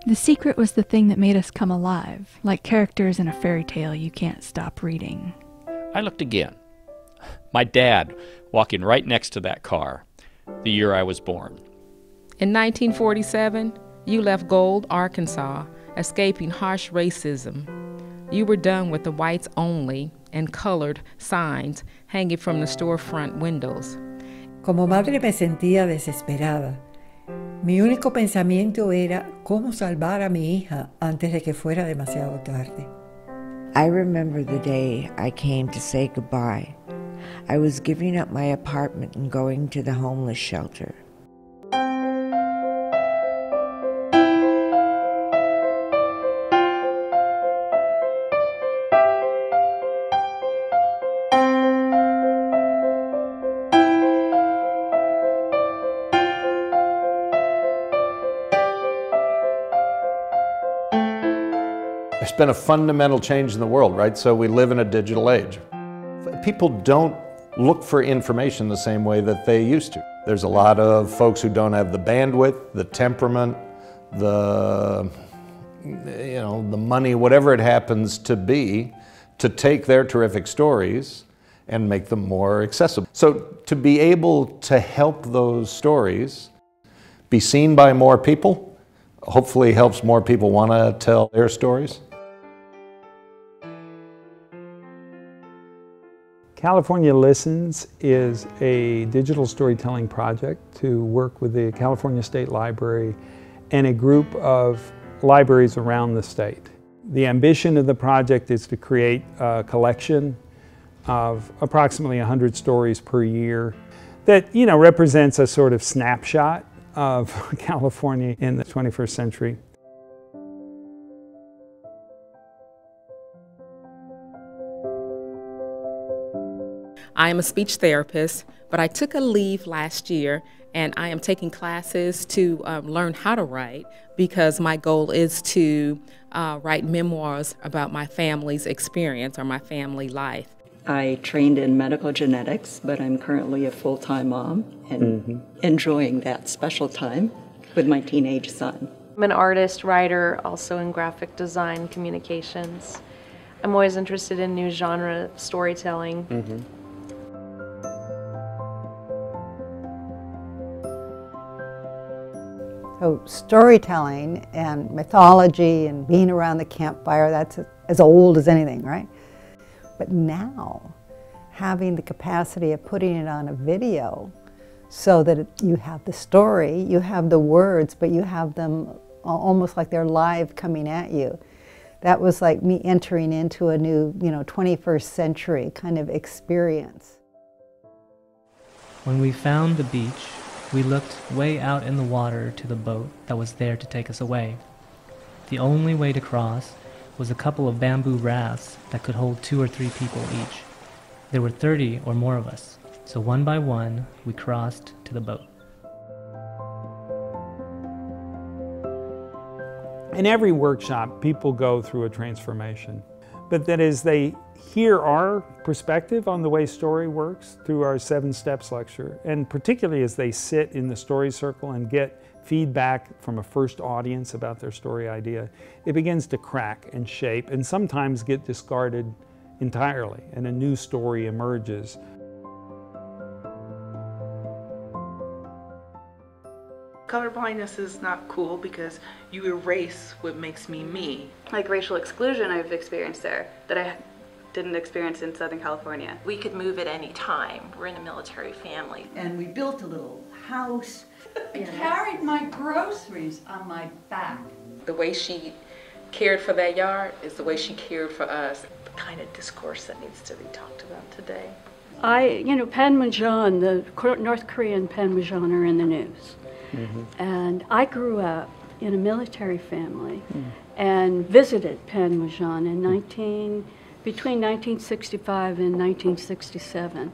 The secret was the thing that made us come alive, like characters in a fairy tale you can't stop reading. I looked again. My dad walking right next to that car, the year I was born. In 1947, you left Gold, Arkansas, escaping harsh racism. You were done with the whites only and colored signs hanging from the storefront windows. Como madre me sentía desesperada. Mi único pensamiento era cómo salvar a mi hija antes de que fuera demasiado tarde. I remember the day I came to say goodbye. I was giving up my apartment and going to the homeless shelter. There's been a fundamental change in the world, right? So we live in a digital age. People don't look for information the same way that they used to. There's a lot of folks who don't have the bandwidth, the temperament, the money, whatever it happens to be, to take their terrific stories and make them more accessible. So to be able to help those stories be seen by more people, hopefully helps more people want to tell their stories. California Listens is a digital storytelling project to work with the California State Library and a group of libraries around the state. The ambition of the project is to create a collection of approximately 100 stories per year that, represents a sort of snapshot of California in the 21st century. I am a speech therapist, but I took a leave last year and I am taking classes to learn how to write because my goal is to write memoirs about my family's experience or my family life. I trained in medical genetics, but I'm currently a full-time mom and enjoying that special time with my teenage son. I'm an artist, writer, also in graphic design, communications. I'm always interested in new genre storytelling. So storytelling and mythology and being around the campfire, that's as old as anything, right? But now, having the capacity of putting it on a video so that you have the story, you have the words, but you have them almost like they're live coming at you. That was like me entering into a new, 21st century kind of experience. When we found the beach, we looked way out in the water to the boat that was there to take us away. The only way to cross was a couple of bamboo rafts that could hold 2 or 3 people each. There were 30 or more of us, so one by one we crossed to the boat. In every workshop, people go through a transformation. But that as they hear our perspective on the way story works through our 7 Steps lecture, and particularly as they sit in the story circle and get feedback from a first audience about their story idea, it begins to crack and shape and sometimes get discarded entirely, and a new story emerges. Colorblindness is not cool because you erase what makes me me. Like racial exclusion I've experienced there that I didn't experience in Southern California. We could move at any time. We're in a military family. And we built a little house. I carried my groceries on my back. The way she cared for that yard is the way she cared for us. The kind of discourse that needs to be talked about today. Panmunjom, the North Korean Panmunjom are in the news. And I grew up in a military family and visited Panmunjom between 1965 and 1967.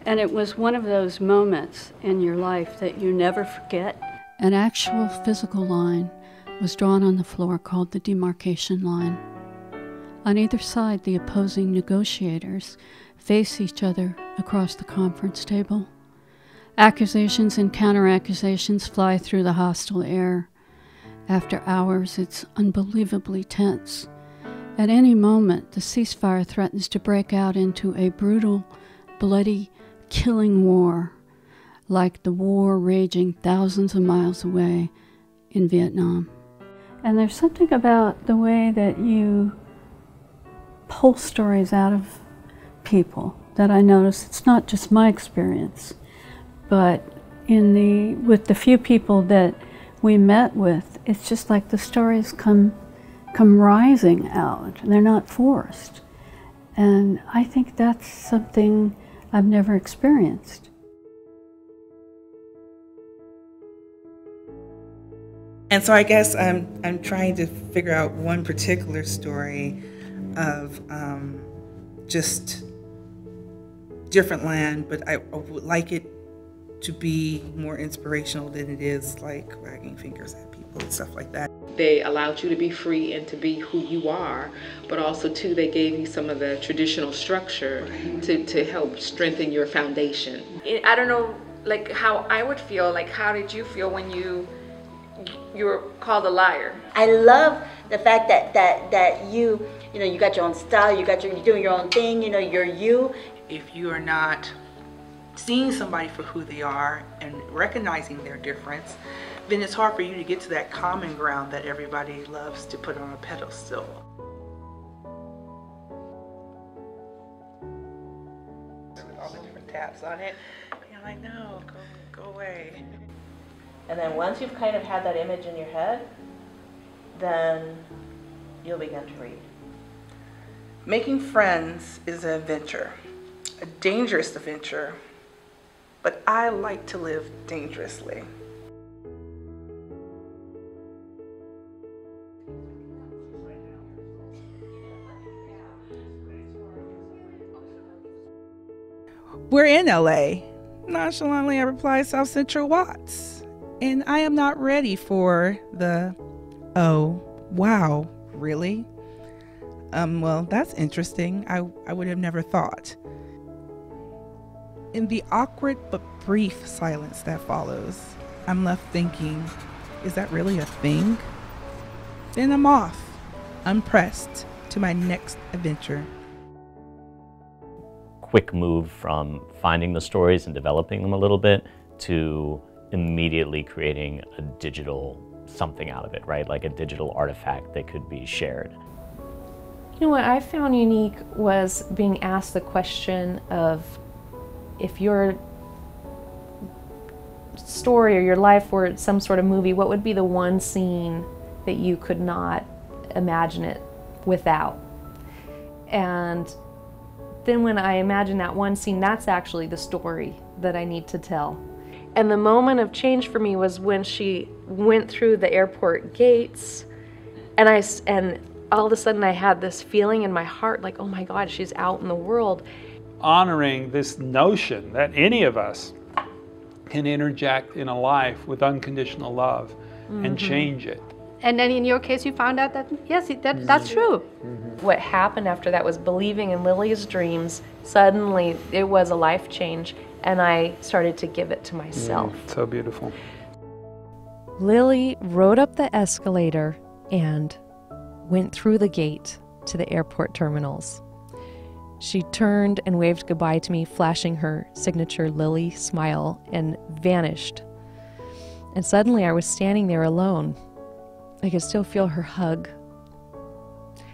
And it was one of those moments in your life that you never forget. An actual physical line was drawn on the floor called the demarcation line. On either side, the opposing negotiators face each other across the conference table. Accusations and counter-accusations fly through the hostile air. After hours, it's unbelievably tense. At any moment, the ceasefire threatens to break out into a brutal, bloody, killing war, like the war raging thousands of miles away in Vietnam. And there's something about the way that you pull stories out of people that I notice. It's not just my experience, but with the few people that we met with, it's just like the stories come rising out, and they're not forced. And I think that's something I've never experienced. And so I guess I'm trying to figure out one particular story of just different land, but I would like it to be more inspirational than it is like wagging fingers at people and stuff like that. They allowed you to be free and to be who you are, but also too they gave you some of the traditional structure to help strengthen your foundation. I don't know like how I would feel, like how did you feel when you were called a liar? I love the fact that you got your own style, you're doing your own thing, you're you. If you are not seeing somebody for who they are and recognizing their difference, then it's hard for you to get to that common ground that everybody loves to put on a pedestal. With all the different tabs on it, you're like, no, go away. And then once you've kind of had that image in your head, then you'll begin to read. Making friends is an adventure, a dangerous adventure, but I like to live dangerously. We're in LA. Nonchalantly, I reply, South Central Watts. And I am not ready for the, oh, wow, really? Well, that's interesting. I would have never thought. In the awkward but brief silence that follows, I'm left thinking, is that really a thing? Then I'm off, unpressed, to my next adventure. Quick move from finding the stories and developing them a little bit to immediately creating a digital something out of it, right? Like a digital artifact that could be shared. You know what I found unique was being asked the question of if your story or your life were some sort of movie, what would be the one scene that you could not imagine it without? And then when I imagine that one scene, that's actually the story that I need to tell. And the moment of change for me was when she went through the airport gates, and all of a sudden I had this feeling in my heart like, oh my God, she's out in the world. Honoring this notion that any of us can interject in a life with unconditional love and change it. And then in your case, you found out that, yes, that's true. What happened after that was believing in Lily's dreams. Suddenly, it was a life change, and I started to give it to myself. So beautiful. Lily rode up the escalator and went through the gate to the airport terminals. She turned and waved goodbye to me, flashing her signature Lily smile, and vanished. And suddenly I was standing there alone. I could still feel her hug.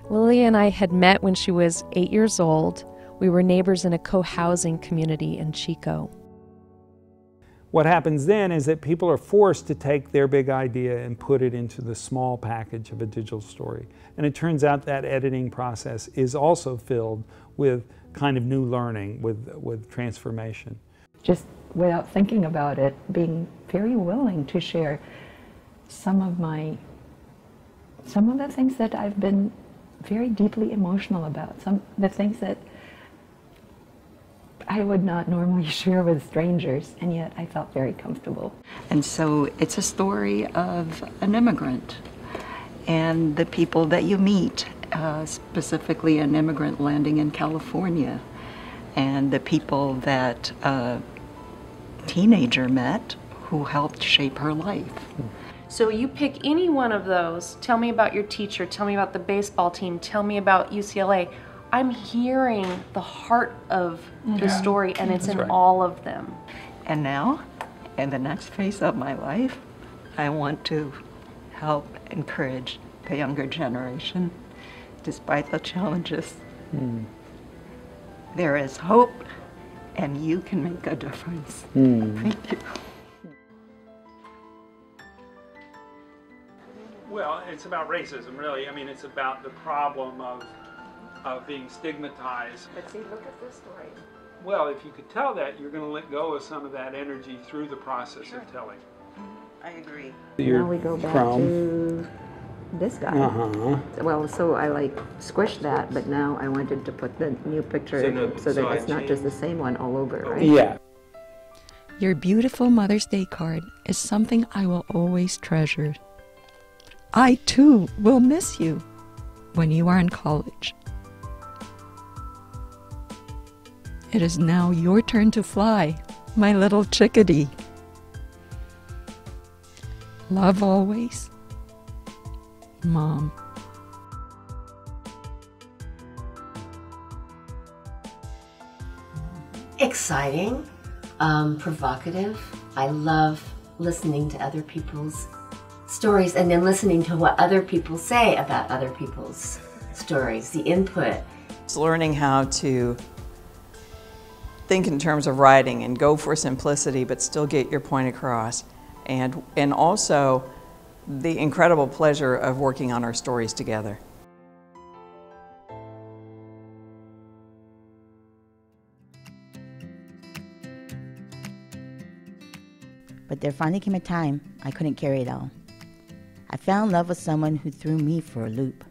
Lily and I had met when she was 8 years old. We were neighbors in a co-housing community in Chico. What happens then is that people are forced to take their big idea and put it into the small package of a digital story. And it turns out that editing process is also filled with kind of new learning, with transformation. Just without thinking about it, being very willing to share some of the things that I've been very deeply emotional about, some of the things that I would not normally share with strangers, and yet I felt very comfortable. And so it's a story of an immigrant and the people that you meet, specifically an immigrant landing in California, and the people that a teenager met who helped shape her life. So you pick any one of those, tell me about your teacher, tell me about the baseball team, tell me about UCLA. I'm hearing the heart of the story, and it's in all of them. And now, in the next phase of my life, I want to help encourage the younger generation, despite the challenges. There is hope, and you can make a difference. Thank you. Well, it's about racism, really. I mean, it's about the problem of being stigmatized. But see, look at this story. Well, if you could tell that, you're going to let go of some of that energy through the process of telling. I agree. Now we go back to this guy. Well, so I like squished that, but now I wanted to put the new picture so that it's not just the same one all over, right? Yeah. Your beautiful Mother's Day card is something I will always treasure. I too will miss you when you are in college. It is now your turn to fly, my little chickadee. Love always, Mom. Exciting, provocative. I love listening to other people's stories and then listening to what other people say about other people's stories, the input. It's learning how to think in terms of writing and go for simplicity but still get your point across. And also the incredible pleasure of working on our stories together. But there finally came a time I couldn't carry it all. I fell in love with someone who threw me for a loop.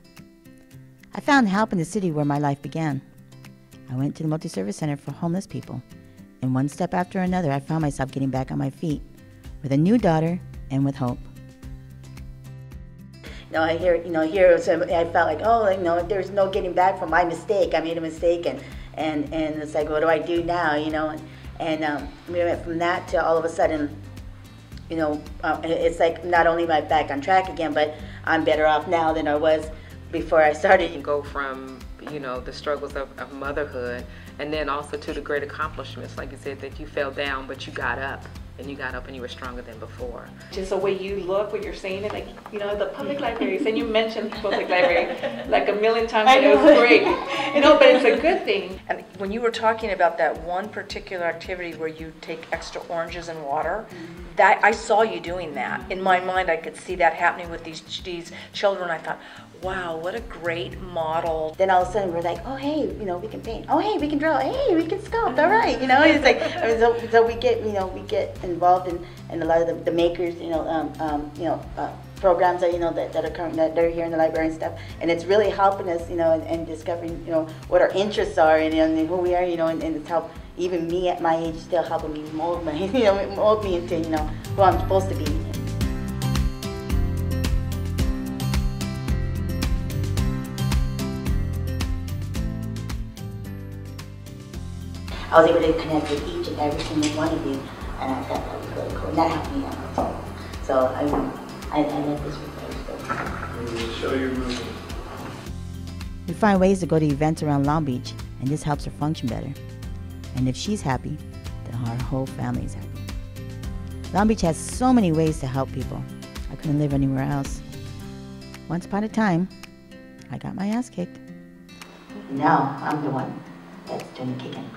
I found help in the city where my life began. I went to the multi-service center for homeless people, and one step after another I found myself getting back on my feet with a new daughter and with hope. I felt like, oh, there's no getting back from my mistake. I made a mistake, and it's like, what do I do now, And we went from that to all of a sudden, it's like not only am I back on track again, but I'm better off now than I was before I started. You go from, the struggles of motherhood, and then also to the great accomplishments, like you said, that you fell down, but you got up. And you got up and you were stronger than before. Just the way you look when you're saying it, like, the public libraries, and you mentioned public library like a million times, and it was great. But it's a good thing. And when you were talking about that one particular activity where you take extra oranges and water, that I saw you doing that. In my mind, I could see that happening with these children. I thought, wow, what a great model. Then all of a sudden we're like, oh hey, we can paint. Oh hey, we can draw. Hey, we can sculpt. All right, it's like so we get involved in a lot of the makers, programs that are here in the library and stuff, and it's really helping us, and discovering, what our interests are and who we are, and it's helped even me at my age still helping me mold me into, who I'm supposed to be. I was able to connect with each and every single one of you, and I thought that was really cool. And that helped me out. So I love this research. Show your movie. We find ways to go to events around Long Beach, and this helps her function better. And if she's happy, then our whole family is happy. Long Beach has so many ways to help people. I couldn't live anywhere else. Once upon a time, I got my ass kicked. Now I'm the one that's doing the kicking.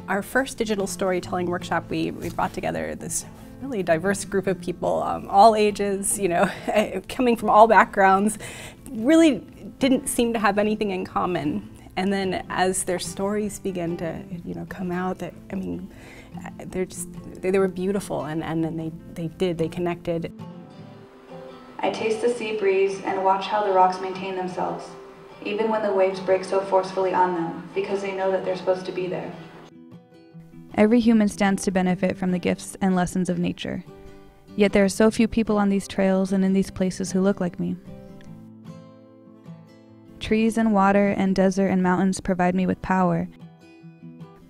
Our first digital storytelling workshop, we brought together this really diverse group of people, all ages, coming from all backgrounds, really didn't seem to have anything in common. And then as their stories began to, come out, they were beautiful, and then they connected. I taste the sea breeze and watch how the rocks maintain themselves, even when the waves break so forcefully on them, because they know that they're supposed to be there. Every human stands to benefit from the gifts and lessons of nature. Yet there are so few people on these trails and in these places who look like me. Trees and water and desert and mountains provide me with power.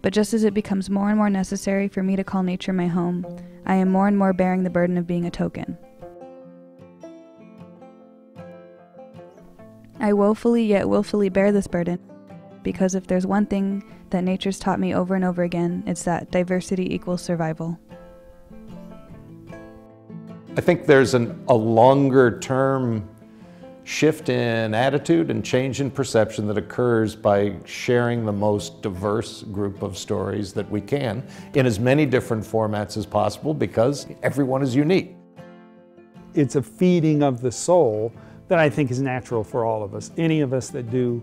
But just as it becomes more and more necessary for me to call nature my home, I am more and more bearing the burden of being a token. I woefully yet willfully bear this burden, because if there's one thing that nature's taught me over and over again, it's that diversity equals survival. I think there's a longer term shift in attitude and change in perception that occurs by sharing the most diverse group of stories that we can in as many different formats as possible, because everyone is unique. It's a feeding of the soul that I think is natural for all of us. Any of us that do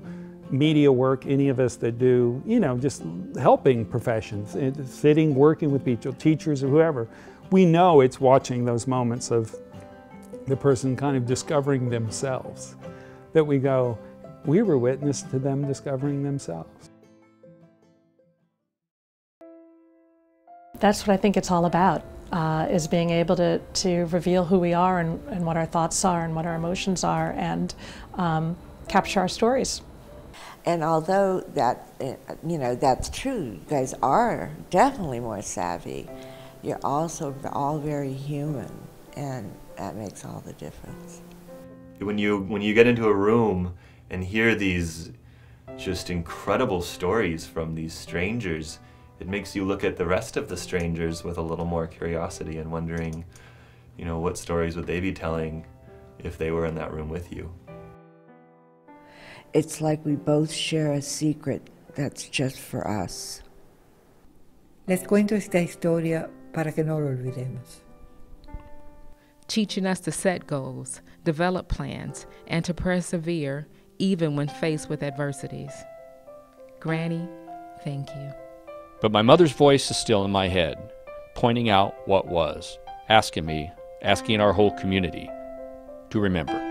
media work, any of us that do, just helping professions, sitting, working with people, teachers or whoever, we know it's watching those moments of the person kind of discovering themselves that we go, we were witness to them discovering themselves. That's what I think it's all about, is being able to reveal who we are and what our thoughts are and what our emotions are, and capture our stories. And although that, that's true, you guys are definitely more savvy, you're also all very human, and that makes all the difference. When you get into a room and hear these just incredible stories from these strangers, it makes you look at the rest of the strangers with a little more curiosity and wondering, what stories would they be telling if they were in that room with you? It's like we both share a secret that's just for us. Les cuento esta historia para que no lo olvidemos. Teaching us to set goals, develop plans, and to persevere even when faced with adversities. Granny, thank you. But my mother's voice is still in my head, pointing out what was, asking our whole community to remember.